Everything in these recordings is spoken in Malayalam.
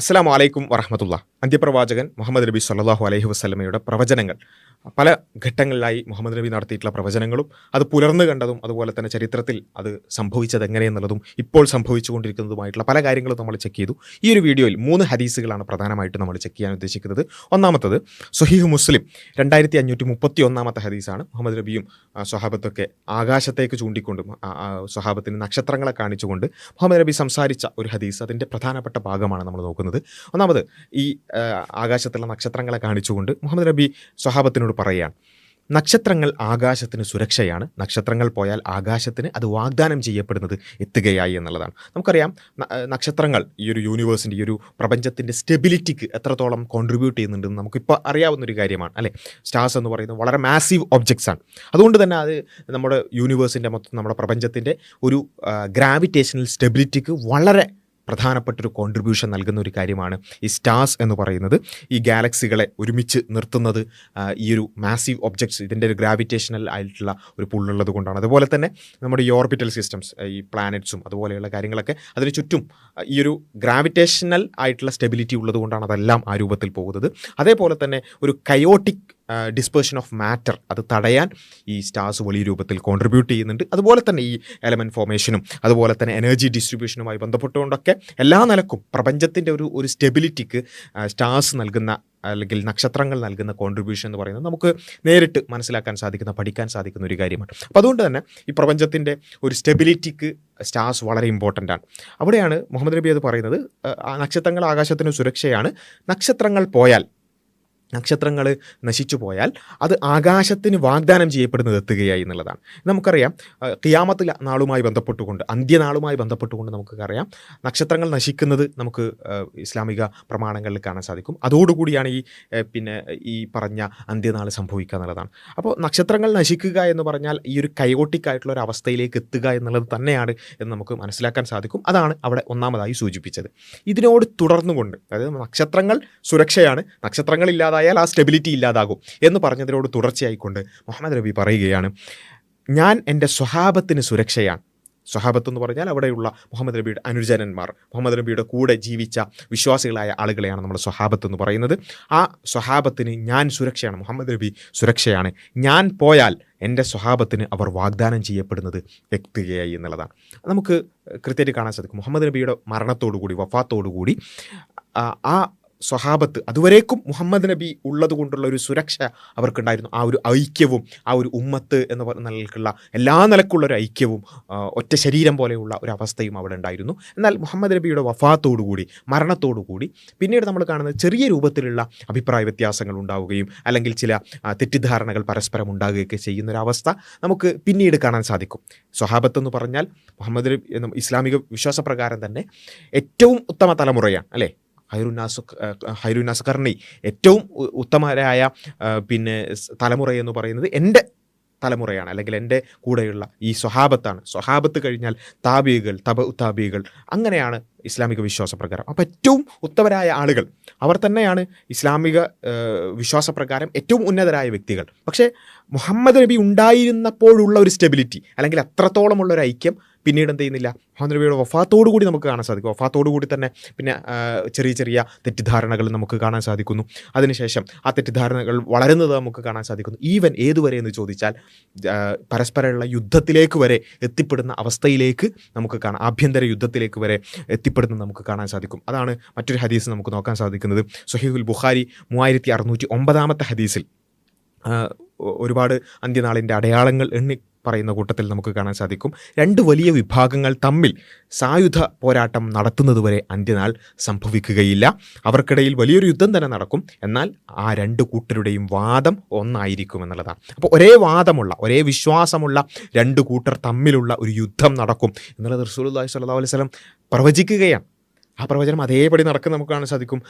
അസ്സലാമു അലൈക്കും വറഹ്മത്തുള്ളാ. അന്ത്യപ്രവാചകൻ മുഹമ്മദ് നബി സല്ലല്ലാഹു അലൈഹി വസല്ലമയുടെ പ്രവചനങ്ങൾ പല ഘട്ടങ്ങളിലായി മുഹമ്മദ് നബി നടത്തിയിട്ടുള്ള പ്രവചനങ്ങളും അത് പുലർന്നു കണ്ടതും അതുപോലെ തന്നെ ചരിത്രത്തിൽ അത് സംഭവിച്ചത് എങ്ങനെയെന്നുള്ളതും ഇപ്പോൾ സംഭവിച്ചുകൊണ്ടിരിക്കുന്നതുമായിട്ടുള്ള പല കാര്യങ്ങളും നമ്മൾ ചെക്ക് ചെയ്തു. ഈ ഒരു വീഡിയോയിൽ 3 ഹദീസുകളാണ് പ്രധാനമായിട്ടും നമ്മൾ ചെക്ക് ചെയ്യാൻ ഉദ്ദേശിക്കുന്നത്. ഒന്നാമത്തത് സ്വഹീഹ് മുസ്ലിം 2531 ഹദീസാണ്. മുഹമ്മദ് നബിയും സ്വഹാബത്തൊക്കെ ആകാശത്തേക്ക് ചൂണ്ടിക്കൊണ്ടും സ്വഹാബത്തിന് നക്ഷത്രങ്ങളെ കാണിച്ചുകൊണ്ട് മുഹമ്മദ് നബി സംസാരിച്ച ഒരു ഹദീസ്, അതിൻ്റെ പ്രധാനപ്പെട്ട ഭാഗമാണ് നമ്മൾ നോക്കുന്നത്. ഒന്നാമത് ഈ ആകാശത്തുള്ള നക്ഷത്രങ്ങളെ കാണിച്ചുകൊണ്ട് മുഹമ്മദ് നബി സ്വഹാബത്തിനോട് പറയുകയാണ്, നക്ഷത്രങ്ങൾ ആകാശത്തിന് സുരക്ഷയാണ്, നക്ഷത്രങ്ങൾ പോയാൽ ആകാശത്തിന് അത് വാഗ്ദാനം ചെയ്യപ്പെടുന്നത് എത്തുകയായി എന്നുള്ളതാണ്. നമുക്കറിയാം നക്ഷത്രങ്ങൾ ഈ ഒരു യൂണിവേഴ്സിൻ്റെ, ഈ ഒരു പ്രപഞ്ചത്തിൻ്റെ സ്റ്റെബിലിറ്റിക്ക് എത്രത്തോളം കോൺട്രിബ്യൂട്ട് ചെയ്യുന്നുണ്ടെന്ന് നമുക്കിപ്പോൾ അറിയാവുന്നൊരു കാര്യമാണ് അല്ലേ. സ്റ്റാർസ് എന്ന് പറയുന്നത് വളരെ മാസീവ് ഒബ്ജക്ട്സ് ആണ്. അതുകൊണ്ട് തന്നെ അത് നമ്മുടെ യൂണിവേഴ്സിൻ്റെ മൊത്തം നമ്മുടെ പ്രപഞ്ചത്തിൻ്റെ ഒരു ഗ്രാവിറ്റേഷണൽ സ്റ്റെബിലിറ്റിക്ക് വളരെ പ്രധാനപ്പെട്ടൊരു കോൺട്രിബ്യൂഷൻ നൽകുന്ന ഒരു കാര്യമാണ് ഈ സ്റ്റാർസ് എന്ന് പറയുന്നത്. ഈ ഗാലക്സികളെ ഒരുമിച്ച് നിർത്തുന്നത് ഈ ഒരു മാസീവ് ഒബ്ജക്ട്സ്, ഇതിൻ്റെ ഒരു ഗ്രാവിറ്റേഷണൽ ആയിട്ടുള്ള ഒരു പുള്ളുള്ളത് കൊണ്ടാണ്. അതുപോലെ തന്നെ നമ്മുടെ ഈ ഓർബിറ്റൽ സിസ്റ്റംസ്, ഈ പ്ലാനറ്റ്സും അതുപോലെയുള്ള കാര്യങ്ങളൊക്കെ അതിന് ചുറ്റും ഈ ഒരു ഗ്രാവിറ്റേഷണൽ ആയിട്ടുള്ള സ്റ്റെബിലിറ്റി ഉള്ളത് കൊണ്ടാണ് അതെല്ലാം ആ രൂപത്തിൽ പോകുന്നത്. അതേപോലെ തന്നെ ഒരു കയോട്ടിക് ഡിസ്പേർഷൻ ഓഫ് മാറ്റർ അത് തടയാൻ ഈ സ്റ്റാർസ് വലിയ രൂപത്തിൽ കോൺട്രിബ്യൂട്ട് ചെയ്യുന്നുണ്ട്. അതുപോലെ തന്നെ ഈ എലമെൻറ്റ് ഫോർമേഷനും അതുപോലെ തന്നെ എനർജി ഡിസ്ട്രിബ്യൂഷനുമായി ബന്ധപ്പെട്ടുകൊണ്ടൊക്കെ എല്ലാ നിലക്കും പ്രപഞ്ചത്തിൻ്റെ ഒരു സ്റ്റെബിലിറ്റിക്ക് സ്റ്റാർസ് നൽകുന്ന അല്ലെങ്കിൽ നക്ഷത്രങ്ങൾ നൽകുന്ന കോൺട്രിബ്യൂഷൻ എന്ന് പറയുന്നത് നമുക്ക് നേരിട്ട് മനസ്സിലാക്കാൻ സാധിക്കുന്ന, പഠിക്കാൻ സാധിക്കുന്ന ഒരു കാര്യമാണ്. അപ്പോൾ അതുകൊണ്ട് തന്നെ ഈ പ്രപഞ്ചത്തിൻ്റെ ഒരു സ്റ്റെബിലിറ്റിക്ക് സ്റ്റാർസ് വളരെ ഇമ്പോർട്ടൻ്റ് ആണ്. അവിടെയാണ് മുഹമ്മദ് നബി അത് പറയുന്നത്, നക്ഷത്രങ്ങൾ ആകാശത്തിന് സുരക്ഷയാണ്, നക്ഷത്രങ്ങൾ നശിച്ചു പോയാൽ അത് ആകാശത്തിന് വാഗ്ദാനം ചെയ്യപ്പെടുന്നത് എത്തുകയായി എന്നുള്ളതാണ്. നമുക്കറിയാം ഖിയാമത്ത് നാളുമായി ബന്ധപ്പെട്ടുകൊണ്ട്, അന്ത്യനാളുമായി ബന്ധപ്പെട്ടുകൊണ്ട് നമുക്കറിയാം നക്ഷത്രങ്ങൾ നശിക്കുന്നത് നമുക്ക് ഇസ്ലാമിക പ്രമാണങ്ങളിൽ കാണാൻ സാധിക്കും. അതോടുകൂടിയാണ് ഈ പറഞ്ഞ അന്ത്യനാൾ സംഭവിക്കുക എന്നുള്ളതാണ്. അപ്പോൾ നക്ഷത്രങ്ങൾ നശിക്കുക എന്ന് പറഞ്ഞാൽ ഈ ഒരു കയോട്ടിക് ആയിട്ടുള്ള ഒരു അവസ്ഥയിലേക്ക് എത്തുക എന്നുള്ളത് തന്നെയാണ് എന്ന് നമുക്ക് മനസ്സിലാക്കാൻ സാധിക്കും. അതാണ് അവിടെ ഒന്നാമതായി സൂചിപ്പിച്ചത്. ഇതിനോട് തുടർന്നുകൊണ്ട്, അതായത് നക്ഷത്രങ്ങൾ സുരക്ഷയാണ്, നക്ഷത്രങ്ങളില്ലാതെ ആ സ്റ്റെബിലിറ്റി ഇല്ലാതാകും എന്ന് പറഞ്ഞതിനോട് തുടർച്ചയായിക്കൊണ്ട് മുഹമ്മദ് നബി പറയുകയാണ്, ഞാൻ എൻ്റെ സ്വഹാബത്തിന് സുരക്ഷയാണ്. സ്വഹാബത്ത് എന്ന് പറഞ്ഞാൽ അവിടെയുള്ള മുഹമ്മദ് നബിയുടെ അനുജനന്മാർ, മുഹമ്മദ് നബിയുടെ കൂടെ ജീവിച്ച വിശ്വാസികളായ ആളുകളെയാണ് നമ്മൾ സ്വഹാബത്ത് എന്ന് പറയുന്നത്. ആ സ്വഹാബത്തിന് ഞാൻ സുരക്ഷയാണ്, മുഹമ്മദ് നബി സുരക്ഷയാണ്. ഞാൻ പോയാൽ എൻ്റെ സ്വഹാബത്തിന് അവർ വാഗ്ദാനം ചെയ്യപ്പെടുന്നത് വ്യക്തിയായി എന്നുള്ളതാണ്. നമുക്ക് കൃത്യമായിട്ട് കാണാൻ സാധിക്കും. മുഹമ്മദ് നബിയുടെ മരണത്തോടുകൂടി, വഫാത്തോടുകൂടി ആ സ്വഹാബത്ത് അതുവരേക്കും മുഹമ്മദ് നബി ഉള്ളത് കൊണ്ടുള്ള ഒരു സുരക്ഷ അവർക്കുണ്ടായിരുന്നു. ആ ഒരു ഐക്യവും ആ ഒരു ഉമ്മത്ത് എന്ന് നിലക്കുള്ള എല്ലാ നിലക്കുള്ള ഒരു ഐക്യവും ഒറ്റ ശരീരം പോലെയുള്ള ഒരു അവസ്ഥയും അവിടെ ഉണ്ടായിരുന്നു. എന്നാൽ മുഹമ്മദ് നബിയുടെ വഫാത്തോടുകൂടി, മരണത്തോടുകൂടി പിന്നീട് നമ്മൾ കാണുന്നത് ചെറിയ രൂപത്തിലുള്ള അഭിപ്രായ വ്യത്യാസങ്ങൾ ഉണ്ടാവുകയും അല്ലെങ്കിൽ ചില തെറ്റിദ്ധാരണകൾ പരസ്പരം ഉണ്ടാകുകയൊക്കെ ചെയ്യുന്നൊരവസ്ഥ നമുക്ക് പിന്നീട് കാണാൻ സാധിക്കും. സ്വഹാബത്ത് എന്ന് പറഞ്ഞാൽ മുഹമ്മദ് നബി ഇസ്ലാമിക വിശ്വാസപ്രകാരം തന്നെ ഏറ്റവും ഉത്തമ തലമുറയാണ് അല്ലേ. ഹൈറുനാസ് കർണി, ഏറ്റവും ഉത്തമരായ തലമുറ എന്ന് പറയുന്നത് എൻ്റെ തലമുറയാണ്, അല്ലെങ്കിൽ എൻ്റെ കൂടെയുള്ള ഈ സ്വഹാബത്താണ്. സ്വഹാബത്ത് കഴിഞ്ഞാൽ താബികൾ, താബികൾ, അങ്ങനെയാണ് ഇസ്ലാമിക വിശ്വാസപ്രകാരം. അപ്പോൾ ഏറ്റവും ഉത്തമരായ ആളുകൾ അവർ തന്നെയാണ് ഇസ്ലാമിക വിശ്വാസപ്രകാരം ഏറ്റവും ഉന്നതരായ വ്യക്തികൾ. പക്ഷേ മുഹമ്മദ് നബി ഉണ്ടായിരുന്നപ്പോഴുള്ള ഒരു സ്റ്റെബിലിറ്റി അല്ലെങ്കിൽ അത്രത്തോളമുള്ള ഒരു ഐക്യം പിന്നീട് എന്ത് ചെയ്യുന്നില്ല, മുഹമ്മദ് നബിയുടെ വഫാത്തോടുകൂടി നമുക്ക് കാണാൻ സാധിക്കും. വഫാത്തോടുകൂടി തന്നെ പിന്നെ ചെറിയ ചെറിയ തെറ്റിദ്ധാരണകൾ നമുക്ക് കാണാൻ സാധിക്കുന്നു. അതിനുശേഷം ആ തെറ്റിദ്ധാരണകൾ വളരുന്നത് നമുക്ക് കാണാൻ സാധിക്കുന്നു. ഈവൻ ഏതുവരെ എന്ന് ചോദിച്ചാൽ പരസ്പരമുള്ള യുദ്ധത്തിലേക്ക് വരെ എത്തിപ്പെടുന്ന അവസ്ഥയിലേക്ക് നമുക്ക് കാണാം, ആഭ്യന്തര യുദ്ധത്തിലേക്ക് വരെ എത്തിപ്പെടുന്നത് നമുക്ക് കാണാൻ സാധിക്കും. അതാണ് മറ്റൊരു ഹദീസ് നമുക്ക് നോക്കാൻ സാധിക്കുന്നത്. സ്വഹീഹുൽ ബുഖാരി 3609 ഹദീസിൽ ഒരുപാട് അന്ത്യനാളിൻ്റെ അടയാളങ്ങൾ എണ്ണി പറയുന്ന കൂട്ടത്തിൽ നമുക്ക് കാണാൻ സാധിക്കും, 2 വലിയ വിഭാഗങ്ങൾ തമ്മിൽ സായുധ പോരാട്ടം നടത്തുന്നതുവരെ അന്ത്യനാൾ സംഭവിക്കുകയില്ല. അവർക്കിടയിൽ വലിയൊരു യുദ്ധം തന്നെ നടക്കും, എന്നാൽ ആ 2 കൂട്ടരുടെയും വാദം ഒന്നായിരിക്കും എന്നുള്ളതാണ്. അപ്പോൾ ഒരേ വാദമുള്ള, ഒരേ വിശ്വാസമുള്ള 2 കൂട്ടർ തമ്മിലുള്ള ഒരു യുദ്ധം നടക്കും എന്നുള്ളത് റസൂലുള്ളാഹി സ്വല്ലല്ലാഹു അലൈഹി വസല്ലം പ്രവചിക്കുകയാണ്. ആ പ്രവചനം അതേപടി നടക്കുന്ന നമുക്ക് കാണാൻ സാധിക്കും.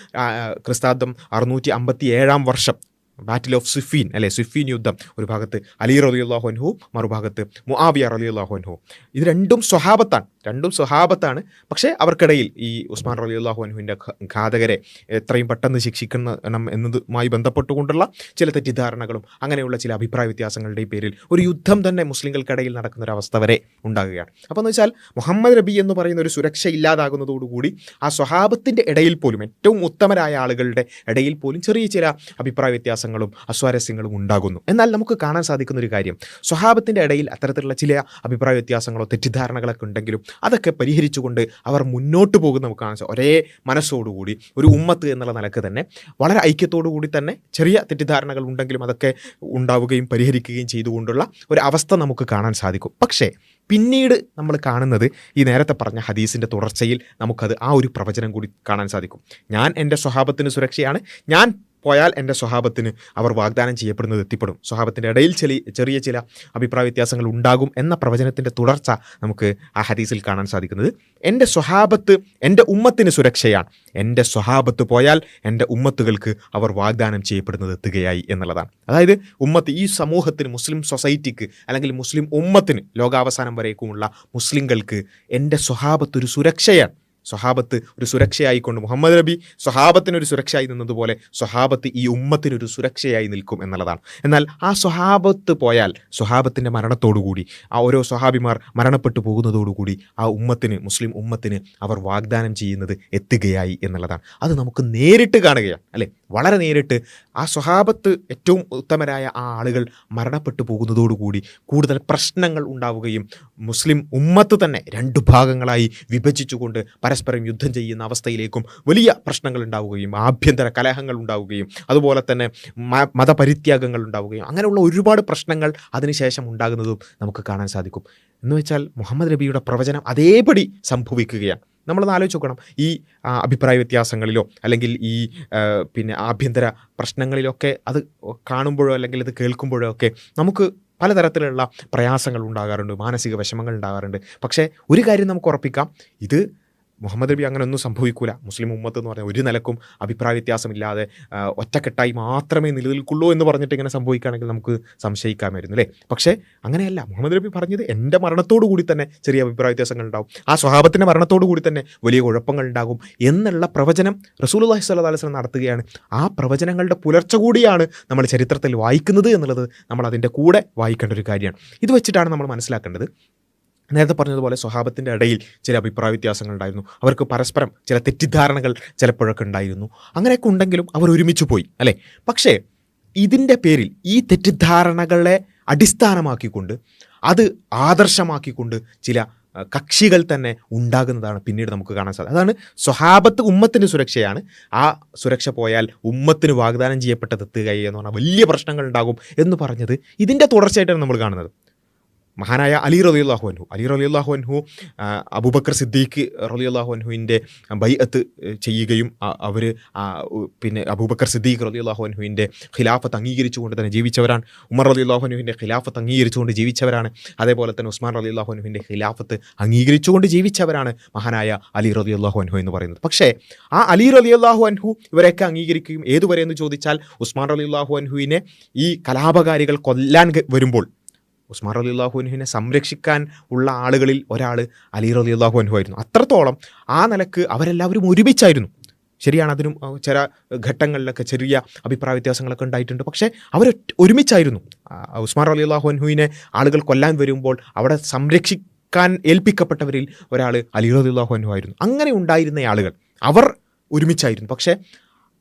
ക്രിസ്താബ്ദം 657 വർഷം ബാറ്റിൽ ഓഫ് സിഫീൻ അല്ലെ, സിഫീൻ യുദ്ധം. ഒരു ഭാഗത്ത് അലി റളിയല്ലാഹു അൻഹു, മറുഭാഗത്ത് മുആവിയ റളിയല്ലാഹു അൻഹു. ഇത് രണ്ടും സ്വഹാബത്താണ്. രണ്ടും സ്വഹാബത്താണ്. പക്ഷേ അവർക്കിടയിൽ ഈ ഉസ്മാൻ റളിയല്ലാഹു അൻഹുവിൻ്റെ ഘാതകരെ എത്രയും പെട്ടെന്ന് ശിക്ഷിക്കണം എന്നതുമായി ബന്ധപ്പെട്ടുകൊണ്ടുള്ള ചില തെറ്റിദ്ധാരണകളും അങ്ങനെയുള്ള ചില അഭിപ്രായ വ്യത്യാസങ്ങളുടെയും പേരിൽ ഒരു യുദ്ധം തന്നെ മുസ്ലിങ്ങൾക്കിടയിൽ നടക്കുന്ന ഒരു അവസ്ഥ വരെ ഉണ്ടാകുകയാണ്. അപ്പോൾ എന്ന് വെച്ചാൽ മുഹമ്മദ് നബി എന്ന് പറയുന്ന ഒരു സുരക്ഷ ഇല്ലാതാകുന്നതോടുകൂടി ആ സ്വഹാബത്തിൻ്റെ ഇടയിൽ പോലും ഏറ്റവും ഉത്തമരായ ആളുകളുടെ ഇടയിൽ പോലും ചെറിയ ചില അഭിപ്രായ വ്യത്യാസങ്ങളും അസ്വാരസ്യങ്ങളും ഉണ്ടാകുന്നു. എന്നാൽ നമുക്ക് കാണാൻ സാധിക്കുന്ന ഒരു കാര്യം, സ്വഹാബത്തിൻ്റെ ഇടയിൽ അത്തരത്തിലുള്ള ചില അഭിപ്രായ വ്യത്യാസങ്ങളോ തെറ്റിദ്ധാരണകളൊക്കെ ഉണ്ടെങ്കിലും അതൊക്കെ പരിഹരിച്ചുകൊണ്ട് അവർ മുന്നോട്ട് പോകുന്ന നമുക്ക് കാണാൻ ഒരേ മനസ്സോടുകൂടി ഒരു ഉമ്മത്ത് എന്നുള്ള നിലക്ക് തന്നെ വളരെ ഐക്യത്തോടു കൂടി തന്നെ ചെറിയ തെറ്റിദ്ധാരണകൾ ഉണ്ടെങ്കിലും അതൊക്കെ ഉണ്ടാവുകയും പരിഹരിക്കുകയും ചെയ്തുകൊണ്ടുള്ള ഒരു അവസ്ഥ നമുക്ക് കാണാൻ സാധിക്കും. പക്ഷേ പിന്നീട് നമ്മൾ കാണുന്നത് ഈ നേരത്തെ പറഞ്ഞ ഹദീസിൻ്റെ തുടർച്ചയിൽ നമുക്കത് ആ ഒരു പ്രവചനം കൂടി കാണാൻ സാധിക്കും. ഞാൻ എൻ്റെ സ്വഹാബത്തിന് സുരക്ഷയാണ്, ഞാൻ പോയാൽ എൻ്റെ സ്വഹാബത്തിന് അവർ വാഗ്ദാനം ചെയ്യപ്പെടുന്നത് എത്തിപ്പെടും, സ്വഹാബത്തിൻ്റെ ഇടയിൽ ചെറിയ ചില അഭിപ്രായ വ്യത്യാസങ്ങൾ ഉണ്ടാകും എന്ന പ്രവചനത്തിൻ്റെ തുടർച്ച നമുക്ക് ആ ഹദീസിൽ കാണാൻ സാധിക്കുന്നത്. എൻ്റെ സ്വഹാബത്ത് എൻ്റെ ഉമ്മത്തിന് സുരക്ഷയാണ്, എൻ്റെ സ്വഹാബത്ത് പോയാൽ എൻ്റെ ഉമ്മത്തുകൾക്ക് അവർ വാഗ്ദാനം ചെയ്യപ്പെടുന്നത് എത്തുകയായി എന്നുള്ളതാണ്. അതായത് ഉമ്മത്ത് ഈ സമൂഹത്തിന്, മുസ്ലിം സൊസൈറ്റിക്ക് അല്ലെങ്കിൽ മുസ്ലിം ഉമ്മത്തിന് ലോകാവസാനം വരേക്കുമുള്ള മുസ്ലിങ്ങൾക്ക് എൻ്റെ സ്വഹാബത്ത് ഒരു സുരക്ഷയാണ്. സ്വഹാബത്ത് ഒരു സുരക്ഷയായിക്കൊണ്ട് മുഹമ്മദ് നബി സ്വഹാബത്തിനൊരു സുരക്ഷയായി നിന്നതുപോലെ സ്വഹാബത്ത് ഈ ഉമ്മത്തിനൊരു സുരക്ഷയായി നിൽക്കും എന്നുള്ളതാണ്. എന്നാൽ ആ സ്വഹാബത്ത് പോയാൽ സ്വഹാബത്തിൻ്റെ മരണത്തോടുകൂടി ആ ഓരോ സ്വഹാബിമാർ മരണപ്പെട്ടു പോകുന്നതോടുകൂടി ആ ഉമ്മത്തിന്, മുസ്ലിം ഉമ്മത്തിന് അവർ വാഗ്ദാനം ചെയ്യുന്നത് എത്തുകയായി എന്നുള്ളതാണ്. അത് നമുക്ക് നേരിട്ട് കാണുകയാണ് അല്ലേ, വളരെ നേരിട്ട്. ആ സ്വഹാബത്ത് ഏറ്റവും ഉത്തമരായ ആ ആളുകൾ മരണപ്പെട്ടു പോകുന്നതോടുകൂടി കൂടുതൽ പ്രശ്നങ്ങൾ ഉണ്ടാവുകയും മുസ്ലിം ഉമ്മത്ത് തന്നെ രണ്ട് ഭാഗങ്ങളായി വിഭജിച്ചുകൊണ്ട് പരസ്പരം യുദ്ധം ചെയ്യുന്ന അവസ്ഥയിലേക്കും വലിയ പ്രശ്നങ്ങൾ ഉണ്ടാവുകയും ആഭ്യന്തര കലഹങ്ങൾ ഉണ്ടാവുകയും അതുപോലെ തന്നെ മതപരിത്യാഗങ്ങൾ ഉണ്ടാവുകയും അങ്ങനെയുള്ള ഒരുപാട് പ്രശ്നങ്ങൾ അതിനുശേഷം ഉണ്ടാകുന്നതും നമുക്ക് കാണാൻ സാധിക്കും. എന്ന് വെച്ചാൽ മുഹമ്മദ് നബിയുടെ പ്രവചനം അതേപടി സംഭവിക്കുകയാണ്. നമ്മളൊന്ന് ആലോചിച്ച് നോക്കണം. ഈ അഭിപ്രായ വ്യത്യാസങ്ങളിലോ അല്ലെങ്കിൽ ഈ ആഭ്യന്തര പ്രശ്നങ്ങളിലൊക്കെ അത് കാണുമ്പോഴോ അല്ലെങ്കിൽ അത് കേൾക്കുമ്പോഴോ ഒക്കെ നമുക്ക് പലതരത്തിലുള്ള പ്രയാസങ്ങൾ ഉണ്ടാകാറുണ്ട്, മാനസിക വിഷമങ്ങൾ ഉണ്ടാകാറുണ്ട്. പക്ഷേ ഒരു കാര്യം നമുക്ക് ഉറപ്പിക്കാം, ഇത് മുഹമ്മദ് നബി അങ്ങനെ ഒന്നും സംഭവിക്കൂല. മുസ്ലിം ഉമ്മത്ത് എന്ന് പറഞ്ഞാൽ ഒരു നിലക്കും അഭിപ്രായ വ്യത്യാസമില്ലാതെ ഒറ്റക്കെട്ടായി മാത്രമേ നിലനിൽക്കുള്ളൂ എന്ന് പറഞ്ഞിട്ട് ഇങ്ങനെ സംഭവിക്കുകയാണെങ്കിൽ നമുക്ക് സംശയിക്കാമായിരുന്നു അല്ലേ. പക്ഷേ അങ്ങനെയല്ല. മുഹമ്മദ് നബി പറഞ്ഞത് എൻ്റെ മരണത്തോടു കൂടി തന്നെ ചെറിയ അഭിപ്രായ വ്യത്യാസങ്ങൾ ഉണ്ടാകും, ആ സ്വഹാബത്തിൻ്റെ മരണത്തോടു കൂടി തന്നെ വലിയ കുഴപ്പങ്ങൾ ഉണ്ടാകും എന്നുള്ള പ്രവചനം റസൂലുള്ളാഹി സ്വല്ലല്ലാഹു അലൈഹി വസല്ലം നടത്തുകയാണ്. ആ പ്രവചനങ്ങളുടെ പുലർച്ച കൂടിയാണ് നമ്മൾ ചരിത്രത്തിൽ വായിക്കുന്നത് എന്നുള്ളത് നമ്മൾ അതിൻ്റെ കൂടെ വായിക്കേണ്ട ഒരു കാര്യമാണ്. ഇത് വെച്ചിട്ടാണ് നമ്മൾ മനസ്സിലാക്കേണ്ടത്. നേരത്തെ പറഞ്ഞതുപോലെ സ്വഹാബത്തിൻ്റെ ഇടയിൽ ചില അഭിപ്രായ വ്യത്യാസങ്ങൾ ഉണ്ടായിരുന്നു, അവർക്ക് പരസ്പരം ചില തെറ്റിദ്ധാരണകൾ ചിലപ്പോഴൊക്കെ ഉണ്ടായിരുന്നു. അങ്ങനെയൊക്കെ ഉണ്ടെങ്കിലും അവർ ഒരുമിച്ച് പോയി അല്ലേ. പക്ഷേ ഇതിൻ്റെ പേരിൽ ഈ തെറ്റിദ്ധാരണകളെ അടിസ്ഥാനമാക്കിക്കൊണ്ട് അത് ആദർശമാക്കിക്കൊണ്ട് ചില കക്ഷികൾ തന്നെ ഉണ്ടാകുന്നതാണ് പിന്നീട് നമുക്ക് കാണാൻ സാധിക്കും. അതാണ് സ്വഹാബത്ത് ഉമ്മത്തിന് സുരക്ഷയാണ്, ആ സുരക്ഷ പോയാൽ ഉമ്മത്തിന് വാഗ്ദാനം ചെയ്യപ്പെട്ടതെത്തുകയെന്ന് എന്ന് പറഞ്ഞാൽ വലിയ പ്രശ്നങ്ങൾ ഉണ്ടാകും എന്ന് പറഞ്ഞത് ഇതിൻ്റെ തുടർച്ചയായിട്ടാണ് നമ്മൾ കാണുന്നത്. മഹാനായ അലി റളിയല്ലാഹു അൻഹു അബൂബക്കർ സിദ്ദീഖ് റളിയല്ലാഹു അൻഹുവിൻ്റെ ബൈഅത്ത് ചെയ്യുകയും അവർ അബൂബക്കർ സിദ്ദീഖ് റളിയല്ലാഹു അൻഹുവിൻ്റെ ഖിലാഫത്ത് അംഗീകരിച്ചുകൊണ്ട് തന്നെ ജീവിച്ചവരാണ്. ഉമർ റളിയല്ലാഹു അൻഹുവിൻ്റെ ഖിലാഫത്ത് അംഗീകരിച്ചുകൊണ്ട് ജീവിച്ചവരാണ്. അതേപോലെ തന്നെ ഉസ്മാൻ റളിയല്ലാഹു അൻഹുവിൻ്റെ ഖിലാഫത്ത് അംഗീകരിച്ചുകൊണ്ട് ജീവിച്ചവരാണ് മഹാനായ അലി റളിയല്ലാഹു അൻഹു എന്ന് പറയുന്നത്. പക്ഷേ ആ അലി റളിയല്ലാഹു അൻഹു ഇവരെയൊക്കെ അംഗീകരിക്കുകയും ഏതുവരെ എന്ന് ചോദിച്ചാൽ ഉസ്മാൻ റളിയല്ലാഹു അൻഹുവിനെ ഈ കലാപകാരികൾ കൊല്ലാൻ വരുമ്പോൾ ഉസ്മാൻ റളിയല്ലാഹു അൻഹുവിനെ സംരക്ഷിക്കാൻ ഉള്ള ആളുകളിൽ ഒരാൾ അലി റളിയല്ലാഹു അൻഹു ആയിരുന്നു. അത്രത്തോളം ആ നിലക്ക് അവരെല്ലാവരും ഒരുമിച്ചായിരുന്നു. ശരിയാണ്, അതിനും ചില ഘട്ടങ്ങളിലൊക്കെ ചെറിയ അഭിപ്രായ വ്യത്യാസങ്ങളൊക്കെ ഉണ്ടായിട്ടുണ്ട്. പക്ഷേ അവർ ഒരുമിച്ചായിരുന്നു. ഉസ്മാൻ റളിയല്ലാഹു അൻഹുവിനെ ആളുകൾ കൊല്ലാൻ വരുമ്പോൾ അവിടെ സംരക്ഷിക്കാൻ ഏൽപ്പിക്കപ്പെട്ടവരിൽ ഒരാൾ അലി റളിയല്ലാഹു അൻഹു ആയിരുന്നു. അങ്ങനെ ഉണ്ടായിരുന്ന ആളുകൾ അവർ ഒരുമിച്ചായിരുന്നു. പക്ഷേ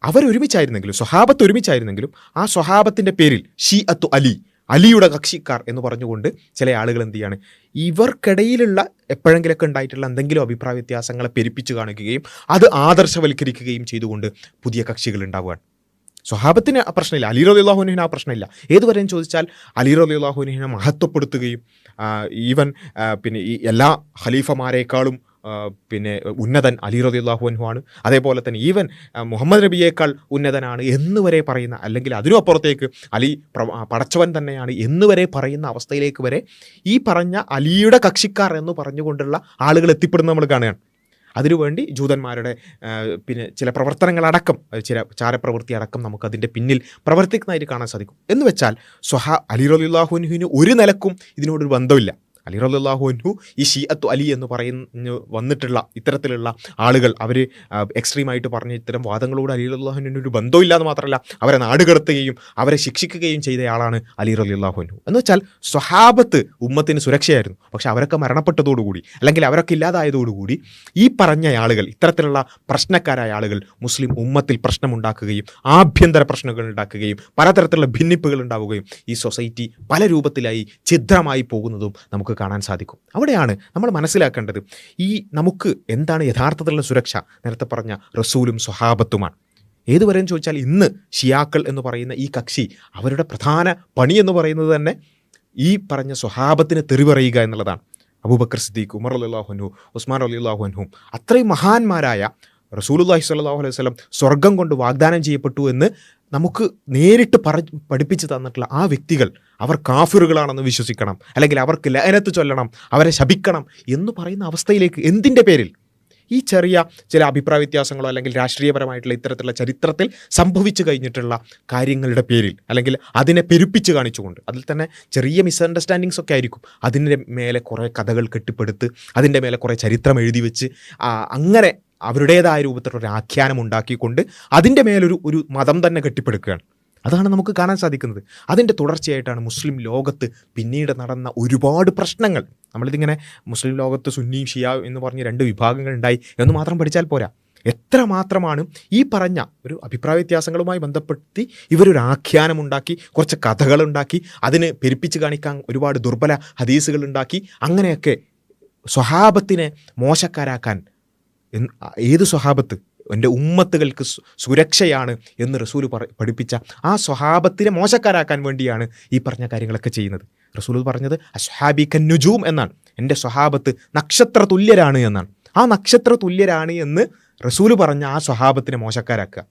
അവരൊരുമിച്ചായിരുന്നെങ്കിലും, സ്വഹാബത്ത് ഒരുമിച്ചായിരുന്നെങ്കിലും ആ സ്വഹാബത്തിൻ്റെ പേരിൽ ഷീഅത്തു അലി, അലിയുടെ കക്ഷിക്കാർ എന്ന് പറഞ്ഞുകൊണ്ട് ചില ആളുകൾ എന്ത് ചെയ്യാണ്, ഇവർക്കിടയിലുള്ള എപ്പോഴെങ്കിലൊക്കെ ഉണ്ടായിട്ടുള്ള എന്തെങ്കിലും അഭിപ്രായ വ്യത്യാസങ്ങളെ പെരുപ്പിച്ച് കാണിക്കുകയും അത് ആദർശവൽക്കരിക്കുകയും ചെയ്തുകൊണ്ട് പുതിയ കക്ഷികൾ ഉണ്ടാവുകയാണ്. സ്വഹാബത്തിന് ആ പ്രശ്നമില്ല, അലി റളിയല്ലാഹു അൻഹുവിന് ആ പ്രശ്നമില്ല. ഏതുവരെയും ചോദിച്ചാൽ അലി റളിയല്ലാഹു അൻഹുവിനെ മഹത്വപ്പെടുത്തുകയും ഈവൻ ഈ എല്ലാ ഖലീഫമാരേക്കാളും ഉന്നതൻ അലി റളിയല്ലാഹു അൻഹു ആണ്, അതേപോലെ തന്നെ ഈവൻ മുഹമ്മദ് നബിയേക്കാൾ ഉന്നതനാണ് എന്നുവരെ പറയുന്ന, അല്ലെങ്കിൽ അതിനും അപ്പുറത്തേക്ക് അലി പടച്ചവൻ തന്നെയാണ് എന്നുവരെ പറയുന്ന അവസ്ഥയിലേക്ക് വരെ ഈ പറഞ്ഞ അലിയുടെ കക്ഷിക്കാർ എന്ന് പറഞ്ഞുകൊണ്ടുള്ള ആളുകൾ എത്തിപ്പെടുന്ന നമ്മൾ കാണുകയാണ്. അതിനുവേണ്ടി ജൂതന്മാരുടെ ചില പ്രവർത്തനങ്ങളടക്കം, ചില ചാരപ്രവൃത്തി അടക്കം നമുക്കതിൻ്റെ പിന്നിൽ പ്രവർത്തിക്കുന്നതായിട്ട് കാണാൻ സാധിക്കും. എന്ന് വെച്ചാൽ അലി റളിയല്ലാഹു അൻഹുവിന് ഒരു നിലക്കും ഇതിനോടൊരു ബന്ധമില്ല. അലി റളിയല്ലാഹു അൻഹു ഈ ഷിഅത്തു അലി എന്ന് പറയുന്ന വന്നിട്ടുള്ള ഇത്തരത്തിലുള്ള ആളുകൾ അവർ എക്സ്ട്രീമായിട്ട് പറഞ്ഞ ഇത്തരം വാദങ്ങളോട് അലി റളിയല്ലാഹു അൻഹുവിന് ഒരു ബന്ധമില്ല എന്ന് മാത്രമല്ല അവരെ നാടുകടത്തുകയും അവരെ ശിക്ഷിക്കുകയും ചെയ്തയാളാണ് അലി റളിയല്ലാഹു അൻഹു. എന്ന് വെച്ചാൽ സ്വഹാബത്ത് ഉമ്മത്തിന് സുരക്ഷയായിരുന്നു. പക്ഷെ അവരൊക്കെ മരണപ്പെട്ടതോടുകൂടി അല്ലെങ്കിൽ അവരൊക്കെ ഇല്ലാതായതോടുകൂടി ഈ പറഞ്ഞ ആളുകൾ, ഇത്തരത്തിലുള്ള പ്രശ്നക്കാരായ ആളുകൾ മുസ്ലിം ഉമ്മത്തിൽ പ്രശ്നമുണ്ടാക്കുകയും ആഭ്യന്തര പ്രശ്നങ്ങൾ ഉണ്ടാക്കുകയും പലതരത്തിലുള്ള ഭിന്നിപ്പുകൾ ഉണ്ടാവുകയും ഈ സൊസൈറ്റി പല രൂപത്തിലായി ഛിദ്രമായി പോകുന്നതും നമുക്ക് കാണാൻ സാധിക്കും. അവിടെയാണ് നമ്മൾ മനസ്സിലാക്കേണ്ടത് ഈ നമുക്ക് എന്താണ് യഥാർത്ഥത്തിലുള്ള സുരക്ഷ. നേരത്തെ പറഞ്ഞ റസൂലും സ്വഹാബത്തുമാണ്. ഏതുവരെയും ചോദിച്ചാൽ ഇന്ന് ഷിയാക്കൾ എന്ന് പറയുന്ന ഈ കക്ഷി അവരുടെ പ്രധാന പണി എന്ന് പറയുന്നത് തന്നെ ഈ പറഞ്ഞ സ്വഹാബത്തിന് തെറി പറയുക എന്നുള്ളതാണ്. അബൂബക്കർ സിദ്ദീഖ്, ഉമർ റളിയല്ലാഹു അൻഹു, ഉസ്മാൻ റളിയല്ലാഹു അൻഹു, അത്രയും മഹാന്മാരായ റസൂലുള്ളാഹി സ്വല്ലല്ലാഹു അലൈഹി വസല്ലം സ്വർഗം കൊണ്ട് വാഗ്ദാനം ചെയ്യപ്പെട്ടു എന്ന് നമുക്ക് നേരിട്ട് പഠിപ്പിച്ച് തന്നിട്ടുള്ള ആ വ്യക്തികൾ അവർ കാഫിറുകളാണെന്ന് വിശ്വസിക്കണം, അല്ലെങ്കിൽ അവർക്ക് ലഅനത്ത് ചൊല്ലണം, അവരെ ശപിക്കണം എന്ന് പറയുന്ന അവസ്ഥയിലേക്ക് എന്തിൻ്റെ പേരിൽ? ഈ ചെറിയ ചില അഭിപ്രായ വ്യത്യാസങ്ങളോ അല്ലെങ്കിൽ രാഷ്ട്രീയപരമായിട്ടുള്ള ഇത്തരത്തിലുള്ള ചരിത്രത്തിൽ സംഭവിച്ചു കഴിഞ്ഞിട്ടുള്ള കാര്യങ്ങളുടെ പേരിൽ, അല്ലെങ്കിൽ അതിനെ പെരുപ്പിച്ച് കാണിച്ചുകൊണ്ട്, അതിൽ തന്നെ ചെറിയ മിസ്അണ്ടർസ്റ്റാൻഡിങ്സ് ഒക്കെ ആയിരിക്കും, അതിൻ്റെ മേലെ കുറേ കഥകൾ കെട്ടിപ്പടുത്ത് അതിൻ്റെ മേലെ കുറേ ചരിത്രം എഴുതി വെച്ച് അങ്ങനെ അവരുടേതായ രൂപത്തിലുള്ള ആഖ്യാനം ഉണ്ടാക്കിക്കൊണ്ട് അതിൻ്റെ മേലൊരു മതം തന്നെ കെട്ടിപ്പടുക്കുകയാണ്. അതാണ് നമുക്ക് കാണാൻ സാധിക്കുന്നത്. അതിൻ്റെ തുടർച്ചയായിട്ടാണ് മുസ്ലിം ലോകത്ത് പിന്നീട് നടന്ന ഒരുപാട് പ്രശ്നങ്ങൾ. നമ്മളിതിങ്ങനെ മുസ്ലിം ലോകത്ത് സുന്നി ഷിയ എന്ന് പറഞ്ഞ് രണ്ട് വിഭാഗങ്ങൾ ഉണ്ടായി എന്ന് മാത്രം പഠിച്ചാൽ പോരാ. എത്രമാത്രമാണ് ഈ പറഞ്ഞ ഒരു അഭിപ്രായ വ്യത്യാസങ്ങളുമായി ബന്ധപ്പെടുത്തി ഇവരൊരു ആഖ്യാനം ഉണ്ടാക്കി, കുറച്ച് കഥകളുണ്ടാക്കി, അതിന് പെരുപ്പിച്ച് കാണിക്കാൻ ഒരുപാട് ദുർബല ഹദീസുകൾ ഉണ്ടാക്കി, അങ്ങനെയൊക്കെ സ്വഹാബത്തിനെ മോശക്കാരാക്കാൻ. ഏത് സ്വഹാബത്ത്? എൻ്റെ ഉമ്മത്തുകൾക്ക് സുരക്ഷയാണ് എന്ന് റസൂൽ പഠിപ്പിച്ച ആ സ്വഹാബത്തിനെ മോശക്കാരാക്കാൻ വേണ്ടിയാണ് ഈ പറഞ്ഞ കാര്യങ്ങളൊക്കെ ചെയ്യുന്നത്. റസൂൽ പറഞ്ഞത് അസ്ഹാബി കന്നുജൂം എന്നാണ്. എൻ്റെ സ്വഹാബത്ത് നക്ഷത്ര തുല്യരാണ് എന്നാണ്. ആ നക്ഷത്ര തുല്യരാണ് എന്ന് റസൂൽ പറഞ്ഞ ആ സ്വഹാബത്തിനെ മോശക്കാരാക്കുക,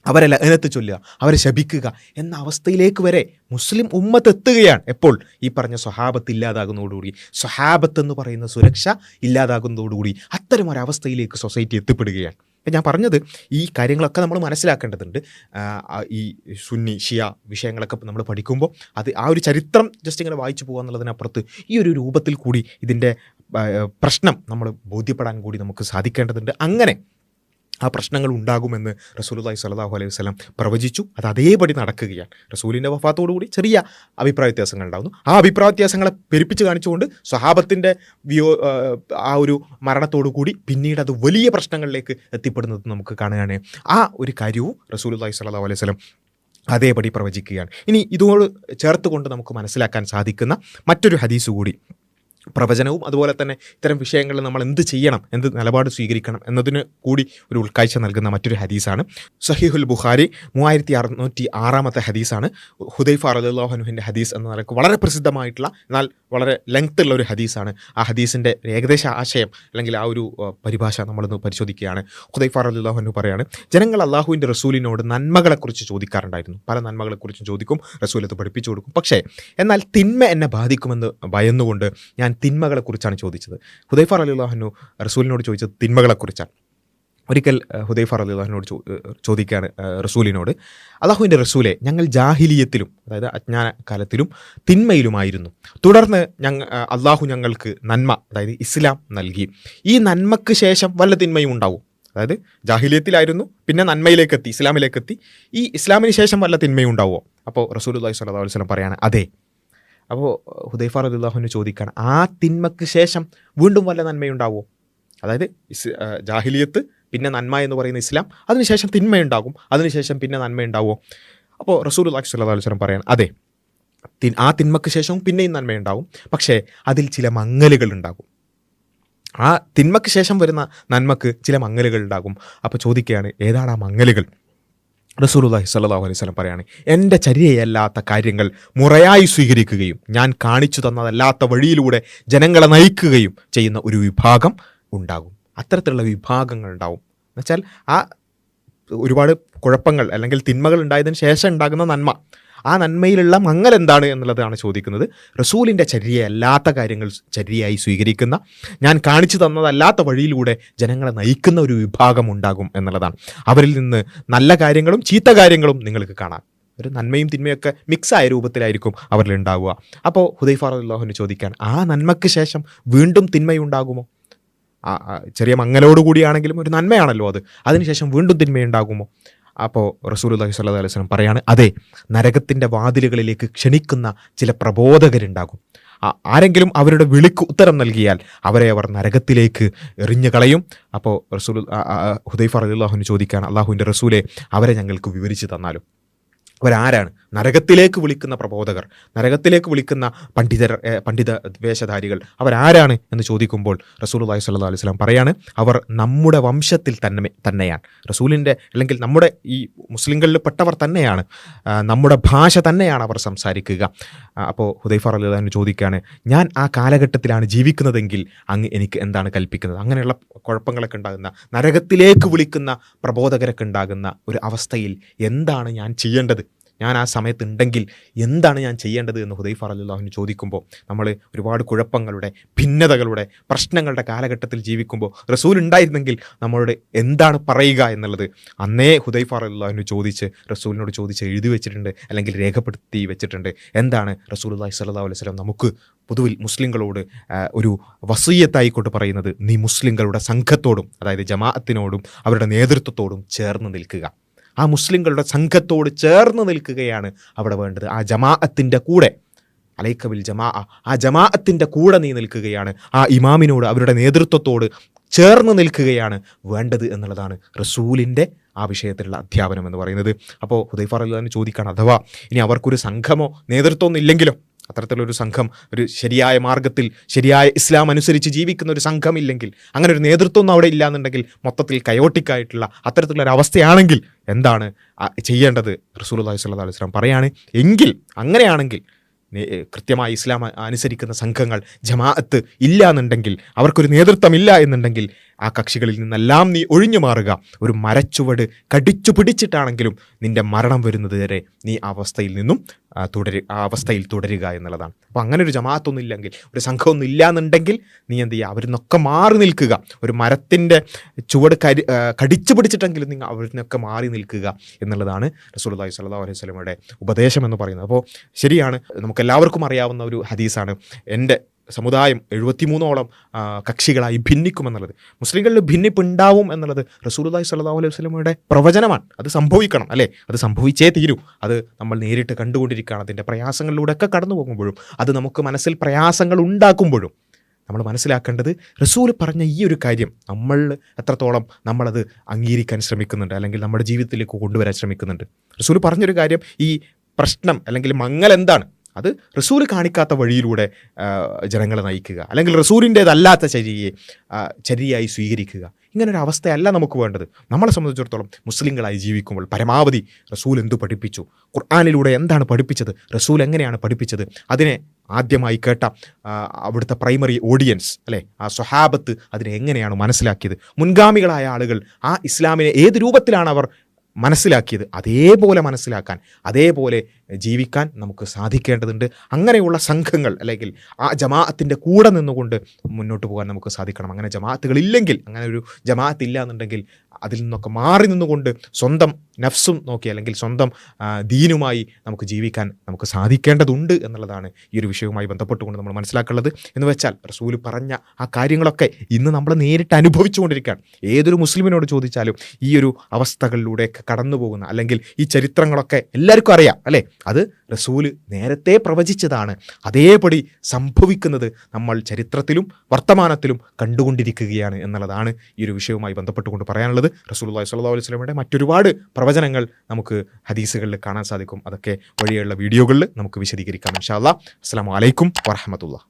അവരെ ലഅനത്ത് ചൊല്ലുക, അവരെ ശപിക്കുക എന്ന അവസ്ഥയിലേക്ക് വരെ മുസ്ലിം ഉമ്മത്ത് എത്തുകയാണ്. എപ്പോൾ? ഈ പറഞ്ഞ സ്വഹാബത്ത് ഇല്ലാതാകുന്നതോടുകൂടി, സ്വഹാബത്ത് എന്ന് പറയുന്ന സുരക്ഷ ഇല്ലാതാകുന്നതോടുകൂടി അത്തരം ഒരവസ്ഥയിലേക്ക് സൊസൈറ്റി എത്തിപ്പെടുകയാണ്. ഞാൻ പറഞ്ഞത് ഈ കാര്യങ്ങളൊക്കെ നമ്മൾ മനസ്സിലാക്കേണ്ടതുണ്ട്. ഈ സുന്നി ഷിയ വിഷയങ്ങളൊക്കെ നമ്മൾ പഠിക്കുമ്പോൾ അത് ആ ഒരു ചരിത്രം ജസ്റ്റ് ഇങ്ങനെ വായിച്ചു പോകുക എന്നുള്ളതിനപ്പുറത്ത് ഈ ഒരു രൂപത്തിൽ കൂടി ഇതിൻ്റെ പ്രശ്നം നമ്മൾ ബോധ്യപ്പെടാൻ കൂടി നമുക്ക് സാധിക്കേണ്ടതുണ്ട്. അങ്ങനെ ആ പ്രശ്നങ്ങൾ ഉണ്ടാകുമെന്ന് റസൂലുള്ളാഹി സ്വല്ലല്ലാഹു അലൈഹി വസല്ലം പ്രവചിച്ചു. അത് അതേപടി നടക്കുകയാണ്. റസൂലിൻ്റെ വഫാത്തോടുകൂടി ചെറിയ അഭിപ്രായ വ്യത്യാസങ്ങൾ ഉണ്ടാകുന്നു. ആ അഭിപ്രായ വ്യത്യാസങ്ങളെ പെരുപ്പിച്ച് കാണിച്ചുകൊണ്ട് സ്വഹാബത്തിൻ്റെ ആ ഒരു മരണത്തോടു കൂടി പിന്നീട് അത് വലിയ പ്രശ്നങ്ങളിലേക്ക് എത്തിപ്പെടുന്നത് നമുക്ക് കാണുകയാണ്. ആ ഒരു കാര്യവും റസൂലുള്ളാഹി സ്വല്ലല്ലാഹു അലൈഹി വസല്ലം അതേപടി പ്രവചിക്കുകയാണ്. ഇനി ഇതോട് ചേർത്തുകൊണ്ട് നമുക്ക് മനസ്സിലാക്കാൻ സാധിക്കുന്ന മറ്റൊരു ഹദീസ് കൂടി, പ്രവചനവും അതുപോലെ തന്നെ ഇത്തരം വിഷയങ്ങളിൽ നമ്മൾ എന്ത് ചെയ്യണം, എന്ത് നിലപാട് സ്വീകരിക്കണം എന്നതിന് കൂടി ഒരു ഉൾക്കാഴ്ച നൽകുന്ന മറ്റൊരു ഹദീസാണ്. സഹീഹുൽ ബുഖാരി 3606 ഹദീസാണ്. ഹുദൈഫ റളിയല്ലാഹു അൻഹുവിൻ്റെ ഹദീസ് എന്ന നിലയ്ക്ക് വളരെ പ്രസിദ്ധമായിട്ടുള്ള എന്നാൽ വളരെ ലെങ്ത് ഉള്ള ഒരു ഹദീസാണ്. ആ ഹദീസിൻ്റെ ഏകദേശ ആശയം അല്ലെങ്കിൽ ആ ഒരു പരിഭാഷ നമ്മളൊന്ന് പരിശോധിക്കുകയാണ്. ഹുദൈഫ റളിയല്ലാഹു അൻഹു പറയാണ്, ജനങ്ങൾ അള്ളാഹുവിൻ്റെ റസൂലിനോട് നന്മകളെക്കുറിച്ച് ചോദിക്കാറുണ്ടായിരുന്നു. പല നന്മകളെക്കുറിച്ചും ചോദിക്കും, റസൂൽ അത് പഠിപ്പിച്ചു കൊടുക്കും. പക്ഷേ എന്നാൽ തിന്മ എന്നെ ബാധിക്കുമെന്ന് ഭയന്നുകൊണ്ട് ഞാൻ തിന്മകളെക്കുറിച്ചാണ് ചോദിച്ചത്. ഹുദൈഫ റളിയല്ലാഹു അൻഹു റസൂലിനോട് ചോദിച്ചത് തിന്മകളെക്കുറിച്ചാണ്. ഒരിക്കൽ ഹുദൈഫ റളിയല്ലാഹു അൻഹു ചോദിക്കുകയാണ് റസൂലിനോട്, അല്ലാഹുവിൻ്റെ റസൂലെ, ഞങ്ങൾ ജാഹിലിയത്തിലും അതായത് അജ്ഞാന കാലത്തിലും തിന്മയിലുമായിരുന്നു. തുടർന്ന് അള്ളാഹു ഞങ്ങൾക്ക് നന്മ അതായത് ഇസ്ലാം നൽകി. ഈ നന്മക്ക് ശേഷം വല്ല തിന്മയും ഉണ്ടാവും? അതായത് ജാഹിലിയത്തിലായിരുന്നു, പിന്നെ നന്മയിലേക്കെത്തി, ഇസ്ലാമിലേക്കെത്തി. ഈ ഇസ്ലാമിന് ശേഷം വല്ല തിന്മയും ഉണ്ടാവുമോ? അപ്പോൾ റസൂലുള്ളാഹി സ്വല്ലല്ലാഹു അലൈഹി വസല്ലം പറയാണ്, അതെ. അപ്പോൾ ഹുദൈഫ റളിയല്ലാഹു അൻഹു ചോദിക്കുകയാണ്, ആ തിന്മക്ക് ശേഷം വീണ്ടും വല്ല നന്മയുണ്ടാവുമോ? അതായത് ജാഹിലിയത്ത്, പിന്നെ നന്മ എന്ന് പറയുന്ന ഇസ്ലാം, അതിനുശേഷം തിന്മയുണ്ടാകും, അതിനുശേഷം പിന്നെ നന്മയുണ്ടാവുമോ? അപ്പോൾ റസൂലുള്ളാഹി സ്വല്ലല്ലാഹു അലൈഹി വസല്ലം പറയാണ്, അതെ, ആ തിന്മക്ക് ശേഷവും പിന്നെയും നന്മയുണ്ടാകും, പക്ഷേ അതിൽ ചില മങ്ങലുകൾ ഉണ്ടാകും. ആ തിന്മക്ക് ശേഷം വരുന്ന നന്മക്ക് ചില മങ്ങലുകൾ ഉണ്ടാകും. അപ്പോൾ ചോദിക്കുകയാണ്, ഏതാണ് ആ മങ്ങലുകൾ? റസൂലുള്ളാഹി സ്വല്ലല്ലാഹു അലൈഹി വസല്ലം പറയാണ്, എൻ്റെ ചര്യയല്ലാത്ത കാര്യങ്ങൾ മുറയായി സ്വീകരിക്കുകയും ഞാൻ കാണിച്ചു തന്നതല്ലാത്ത വഴിയിലൂടെ ജനങ്ങളെ നയിക്കുകയും ചെയ്യുന്ന ഒരു വിഭാഗം ഉണ്ടാകും. അത്തരത്തിലുള്ള വിഭാഗങ്ങൾ ഉണ്ടാവും. എന്നുവെച്ചാൽ ആ ഒരുപാട് കുഴപ്പങ്ങൾ അല്ലെങ്കിൽ തിന്മകൾ ഉണ്ടായതിന് ശേഷം ഉണ്ടാകുന്ന നന്മ, ആ നന്മയിലുള്ള മങ്ങൽ എന്താണ് എന്നുള്ളതാണ് ചോദിക്കുന്നത്. റസൂലിൻ്റെ ചര്യയല്ലാത്ത കാര്യങ്ങൾ ചര്യയായി സ്വീകരിക്കുന്ന, ഞാൻ കാണിച്ചു തന്നതല്ലാത്ത വഴിയിലൂടെ ജനങ്ങളെ നയിക്കുന്ന ഒരു വിഭാഗം ഉണ്ടാകും എന്നുള്ളതാണ്. അവരിൽ നിന്ന് നല്ല കാര്യങ്ങളും ചീത്ത കാര്യങ്ങളും നിങ്ങൾക്ക് കാണാം. ഒരു നന്മയും തിന്മയൊക്കെ മിക്സായ രൂപത്തിലായിരിക്കും അവരിലുണ്ടാവുക. അപ്പോൾ ഹുദൈഫ റളിയല്ലാഹു അൻഹു ചോദിക്കാൻ, ആ നന്മയ്ക്ക് ശേഷം വീണ്ടും തിന്മയുണ്ടാകുമോ? ചെറിയ മങ്ങലോടുകൂടിയാണെങ്കിലും ഒരു നന്മയാണല്ലോ അത്, അതിനുശേഷം വീണ്ടും തിന്മയുണ്ടാകുമോ? അപ്പോൾ റസൂലുള്ളാഹി സ്വല്ലല്ലാഹു അലൈഹി വസല്ലം പറയാണ്, അതെ, നരകത്തിൻ്റെ വാതിലുകളിലേക്ക് ക്ഷണിക്കുന്ന ചില പ്രബോധകരുണ്ടാകും. ആരെങ്കിലും അവരുടെ വിളിക്ക് ഉത്തരം നൽകിയാൽ അവരെ അവർ നരകത്തിലേക്ക് എറിഞ്ഞു കളയും. അപ്പോൾ ഹുദൈഫ റളിയല്ലാഹു അൻഹു ചോദിക്കുകയാണ്, അള്ളാഹുവിൻ്റെ റസൂലെ, അവരെ ഞങ്ങൾക്ക് വിവരിച്ച് തന്നാലും. അവരാരാണ്? നരകത്തിലേക്ക് വിളിക്കുന്ന പ്രബോധകർ, നരകത്തിലേക്ക് വിളിക്കുന്ന പണ്ഡിത വേഷധാരികൾ അവരാരാണ് എന്ന് ചോദിക്കുമ്പോൾ റസൂലുള്ളാഹി സ്വല്ലല്ലാഹു അലൈഹി വസല്ലം പറയാണ്, അവർ നമ്മുടെ വംശത്തിൽ തന്നെയാണ്, റസൂലിൻ്റെ അല്ലെങ്കിൽ നമ്മുടെ ഈ മുസ്ലിങ്ങളിൽ പെട്ടവർ തന്നെയാണ്, നമ്മുടെ ഭാഷ തന്നെയാണ് അവർ സംസാരിക്കുക. അപ്പോൾ ഹുദൈഫ റളിയല്ലാഹു അൻഹു ചോദിക്കുകയാണ്, ഞാൻ ആ കാലഘട്ടത്തിലാണ് ജീവിക്കുന്നതെങ്കിൽ അങ്ങ് എനിക്ക് എന്താണ് കൽപ്പിക്കുന്നത്? അങ്ങനെയുള്ള കുഴപ്പങ്ങളൊക്കെ ഉണ്ടാകുന്ന, നരകത്തിലേക്ക് വിളിക്കുന്ന പ്രബോധകരൊക്കെ ഉണ്ടാകുന്ന ഒരു അവസ്ഥയിൽ എന്താണ് ഞാൻ ചെയ്യേണ്ടത്? ഞാൻ ആ സമയത്തുണ്ടെങ്കിൽ എന്താണ് ഞാൻ ചെയ്യേണ്ടത് എന്ന് ഹുദൈഫ റളിയല്ലാഹു അൻഹു ചോദിക്കുമ്പോൾ, നമ്മൾ ഒരുപാട് കുഴപ്പങ്ങളുടെ, ഭിന്നതകളുടെ, പ്രശ്നങ്ങളുടെ കാലഘട്ടത്തിൽ ജീവിക്കുമ്പോൾ റസൂൽ ഉണ്ടായിരുന്നെങ്കിൽ നമ്മളോട് എന്താണ് പറയുക എന്നുള്ളത് അന്നേ ഹുദൈഫ റളിയല്ലാഹു അൻഹു റസൂലിനോട് ചോദിച്ച് എഴുതി വെച്ചിട്ടുണ്ട്, അല്ലെങ്കിൽ രേഖപ്പെടുത്തി വെച്ചിട്ടുണ്ട്. എന്താണ് റസൂലുള്ളാഹി സ്വല്ലല്ലാഹു അലൈഹി വസല്ലം നമുക്ക് പൊതുവിൽ മുസ്ലിങ്ങളോട് ഒരു വസിയ്യത്തായിക്കൊണ്ട് പറയുന്നത്? നീ മുസ്ലിങ്ങളുടെ സംഘത്തോടും, അതായത് ജമാഅത്തിനോടും അവരുടെ നേതൃത്വത്തോടും ചേർന്ന് നിൽക്കുക. ആ മുസ്ലിങ്ങളുടെ സംഘത്തോട് ചേർന്ന് നിൽക്കുകയാണ് അവിടെ വേണ്ടത്. ആ ജമാഅത്തിൻ്റെ കൂടെ, അലൈക ബിൽ ജമാഅ, ആ ജമാഅത്തിൻ്റെ കൂടെ നീ നിൽക്കുകയാണ്. ആ ഇമാമിനോട്, അവരുടെ നേതൃത്വത്തോട് ചേർന്ന് നിൽക്കുകയാണ് വേണ്ടത് എന്നുള്ളതാണ് റസൂലിൻ്റെ ആ വിഷയത്തിലുള്ള അധ്യാപനം എന്ന് പറയുന്നത്. അപ്പോൾ ഹുദൈഫ റളിയല്ലാഹു അൻഹു ചോദിക്കുകയാണ്, അഥവാ ഇനി അവർക്കൊരു സംഘമോ നേതൃത്വമൊന്നും ഇല്ലെങ്കിലോ, അത്തരത്തിലൊരു സംഘം, ഒരു ശരിയായ മാർഗത്തിൽ ശരിയായ ഇസ്ലാം അനുസരിച്ച് ജീവിക്കുന്ന ഒരു സംഘമില്ലെങ്കിൽ, അങ്ങനെ ഒരു നേതൃത്വമൊന്നും അവിടെ ഇല്ലയെന്നുണ്ടെങ്കിൽ, മൊത്തത്തിൽ കയോട്ടിക്കായിട്ടുള്ള അത്തരത്തിലുള്ളൊരു അവസ്ഥയാണെങ്കിൽ എന്താണ് ചെയ്യേണ്ടത്? റസൂലുള്ളാഹി സ്വല്ലല്ലാഹു അലൈഹി വസല്ലം പറയാണ്, എങ്കിൽ അങ്ങനെയാണെങ്കിൽ കൃത്യമായി ഇസ്ലാം അനുസരിക്കുന്ന സംഘങ്ങൾ, ജമാഅത്ത് ഇല്ല എന്നുണ്ടെങ്കിൽ, അവർക്കൊരു നേതൃത്വമില്ല എന്നുണ്ടെങ്കിൽ, ആ കക്ഷികളിൽ നിന്നെല്ലാം നീ ഒഴിഞ്ഞു മാറുക. ഒരു മരച്ചുവട് കടിച്ചു പിടിച്ചിട്ടാണെങ്കിലും നിന്റെ മരണം വരുന്നത് വരെ നീ ആ അവസ്ഥയിൽ തുടരുക എന്നുള്ളതാണ്. അപ്പോൾ അങ്ങനെ ഒരു ജമാഅത്തൊന്നും ഇല്ലെങ്കിൽ, ഒരു സംഘമൊന്നും ഇല്ല എന്നുണ്ടെങ്കിൽ നീ എന്ത് ചെയ്യുക? അവരിൽ നിന്നൊക്കെ മാറി നിൽക്കുക. ഒരു മരത്തിൻ്റെ ചുവട് കടിച്ചു പിടിച്ചിട്ടെങ്കിലും നിങ്ങൾ അവരിൽ നിന്നൊക്കെ മാറി നിൽക്കുക എന്നുള്ളതാണ് റസൂലുള്ളാഹി സ്വല്ലല്ലാഹു അലൈഹി വസല്ലമയുടെ ഉപദേശം എന്ന് പറയുന്നത്. അപ്പോൾ ശരിയാണ്, നമുക്കെല്ലാവർക്കും അറിയാവുന്ന ഒരു ഹദീസാണ്, എൻ്റെ സമുദായം 73ഓളം കക്ഷികളായി ഭിന്നിക്കുമെന്നുള്ളത്. മുസ്ലിങ്ങളിൽ ഭിന്നിപ്പ് ഉണ്ടാവും എന്നുള്ളത് റസൂലുള്ളാഹി സ്വല്ലല്ലാഹു അലൈഹി വസല്ലമയുടെ പ്രവചനമാണ്. അത് സംഭവിക്കണം, അല്ലേ? അത് സംഭവിച്ചേ തീരൂ. അത് നമ്മൾ നേരിട്ട് കണ്ടുകൊണ്ടിരിക്കുകയാണ്. അതിൻ്റെ പ്രയാസങ്ങളിലൂടെയൊക്കെ കടന്നു പോകുമ്പോഴും, അത് നമുക്ക് മനസ്സിൽ പ്രയാസങ്ങൾ ഉണ്ടാക്കുമ്പോഴും നമ്മൾ മനസ്സിലാക്കേണ്ടത്, റസൂൽ പറഞ്ഞ ഈ ഒരു കാര്യം നമ്മൾ എത്രത്തോളം നമ്മളത് അംഗീകരിക്കാൻ ശ്രമിക്കുന്നുണ്ട്, അല്ലെങ്കിൽ നമ്മുടെ ജീവിതത്തിലേക്ക് കൊണ്ടുവരാൻ ശ്രമിക്കുന്നുണ്ട്. റസൂൽ പറഞ്ഞൊരു കാര്യം, ഈ പ്രശ്നം അല്ലെങ്കിൽ മങ്ങൽ എന്താണ്, അത് റസൂൽ കാണിക്കാത്ത വഴിയിലൂടെ ജനങ്ങളെ നയിക്കുക, അല്ലെങ്കിൽ റസൂലിൻ്റേതല്ലാത്ത ചര്യയായി സ്വീകരിക്കുക. ഇങ്ങനൊരു അവസ്ഥയല്ല നമുക്ക് വേണ്ടത്. നമ്മളെ സംബന്ധിച്ചിടത്തോളം മുസ്ലിങ്ങളായി ജീവിക്കുമ്പോൾ പരമാവധി റസൂൽ എന്തു പഠിപ്പിച്ചു, ഖുർആനിലൂടെ എന്താണ് പഠിപ്പിച്ചത്, റസൂൽ എങ്ങനെയാണ് പഠിപ്പിച്ചത്, അതിനെ ആദ്യമായി കേട്ട അവിടുത്തെ പ്രൈമറി ഓഡിയൻസ്, അല്ലേ, ആ സ്വഹാബത്ത് അതിനെ എങ്ങനെയാണ് മനസ്സിലാക്കിയത്, മുൻഗാമികളായ ആളുകൾ ആ ഇസ്ലാമിനെ ഏത് രൂപത്തിലാണ് അവർ മനസ്സിലാക്കിയത്, അതേപോലെ മനസ്സിലാക്കാൻ, അതേപോലെ ജീവിക്കാൻ നമുക്ക് സാധിക്കേണ്ടതുണ്ട്. അങ്ങനെയുള്ള സംഘങ്ങൾ, അല്ലെങ്കിൽ ആ ജമാഅത്തിൻ്റെ കൂടെ നിന്നുകൊണ്ട് മുന്നോട്ട് പോകാൻ നമുക്ക് സാധിക്കണം. അങ്ങനെ ജമാഅത്തുകളില്ലെങ്കിൽ, അങ്ങനെ ഒരു ജമാഅത്ത് ഇല്ല എന്നുണ്ടെങ്കിൽ അതിൽ നിന്നൊക്കെ മാറി നിന്നുകൊണ്ട് സ്വന്തം നഫ്സും നോക്കി, അല്ലെങ്കിൽ സ്വന്തം ദീനുമായി നമുക്ക് ജീവിക്കാൻ നമുക്ക് സാധിക്കേണ്ടതുണ്ട് എന്നുള്ളതാണ് ഈ ഒരു വിഷയവുമായി ബന്ധപ്പെട്ടുകൊണ്ട് നമ്മൾ മനസ്സിലാക്കേണ്ടത്. എന്ന് വെച്ചാൽ റസൂൽ പറഞ്ഞ ആ കാര്യങ്ങളൊക്കെ ഇന്ന് നമ്മൾ നേരിട്ട് അനുഭവിച്ചുകൊണ്ടിരിക്കുകയാണ്. ഏതൊരു മുസ്ലിമിനോട് ചോദിച്ചാലും ഈ ഒരു അവസ്ഥകളിലൂടെയൊക്കെ കടന്നു പോകുന്ന, അല്ലെങ്കിൽ ഈ ചരിത്രങ്ങളൊക്കെ എല്ലാവർക്കും അറിയാം, അല്ലേ? അത് റസൂല് നേരത്തെ പ്രവചിച്ചതാണ്. അതേപടി സംഭവിക്കുന്നത് നമ്മൾ ചരിത്രത്തിലും വർത്തമാനത്തിലും കണ്ടുകൊണ്ടിരിക്കുകയാണ് എന്നുള്ളതാണ് ഈ ഒരു വിഷയവുമായി ബന്ധപ്പെട്ടുകൊണ്ട് പറയാനുള്ളത്. റസൂലുള്ളാഹി സ്വല്ലല്ലാഹു അലൈഹി വസല്ലമയുടെ മറ്റൊരുപാട് പ്രവചനങ്ങൾ നമുക്ക് ഹദീസുകളിൽ കാണാൻ സാധിക്കും. അതൊക്കെ വഴിയുള്ള വീഡിയോകളിൽ നമുക്ക് വിശദീകരിക്കാം ഇൻഷാ അല്ലാഹ്. അസ്സലാമു അലൈക്കും വറഹ്മത്തുള്ളാഹി.